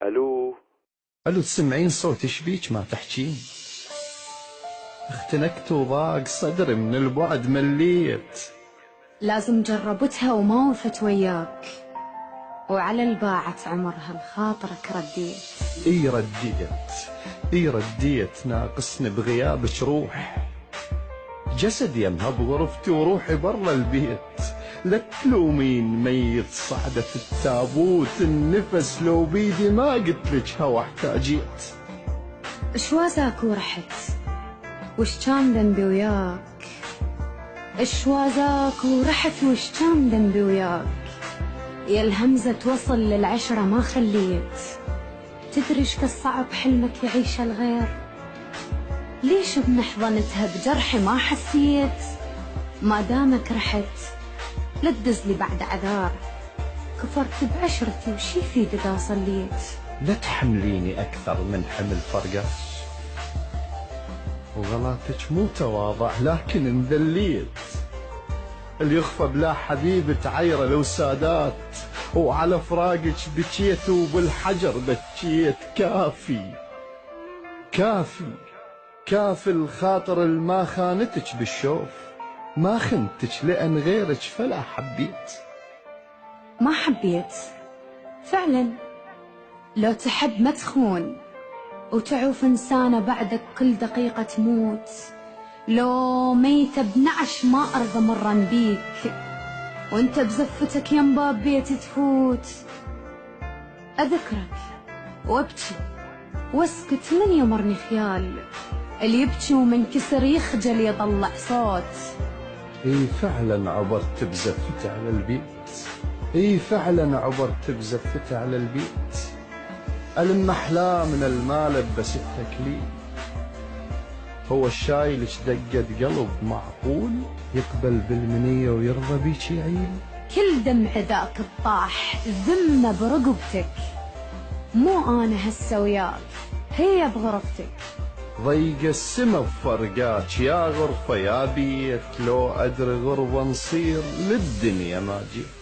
الو. الو، تسمعين صوت؟ ايش بيك ما تحجين؟ اختنقت وضاق صدري من البعد، مليت. لازم جربتها وما وفت وياك، وعلى الباعة عمرها بخاطرك رديت. اي رديت، ناقصني بغيابك روح. جسدي يمها بغرفتي وروحي برا البيت. لا تلومين ميت صعدة التابوت، النفس لو بيدي ما قلتلك هوا احتاجيت. اشوازاك ورحت، وش كان ذنبي وياك؟ اشوازاك ورحت، وش كان ذنبي وياك؟ يا الهمزة توصل للعشرة ما خليت. تدري ايش كالصعب حلمك يعيش الغير؟ ليش بنحضنتها بجرحي ما حسيت؟ ما دامك رحت لا تدزلي بعد عذار، كفرت بعشرتي وش يفيد اذا صليت؟ لا تحمليني اكثر من حمل فرقاش، وغلاتك مو تواضع لكن انذليت. اللي يخفى بلا حبيب تعيره لو سادات، وعلى فراقك بكيت وبالحجر بكيت. كافي كافي كافي الخاطر الما خانتك بالشوف، ما خنتك لأن غيرك فلا حبيت. ما حبيت فعلا، لو تحب ما تخون وتعوف إنسانة بعدك كل دقيقة تموت. لو ميتة بنعش ما أرضى مرا بيك، وانت بزفتك يم باب بيتي تفوت. أذكرك وابكي واسكت من يمرني خيال، اللي يبكي ومنكسر يخجل يطلع صوت. اي فعلا عبرت بزفتي على البيت، اي فعلا عبرت بزفتي على البيت. ألم أحلام من المال بس التكليف، هو الشاي لش دقت قلب معقول يقبل بالمنية ويرضى بيك يعيل؟ كل دمع ذاك الطاح ذمة برقبتك، مو أنا هسه وياك هي بغرفتك. ضيق السما بفرقاك يا غرفة يا بيت، لو أدري غربة نصير للدنيا ما جيت.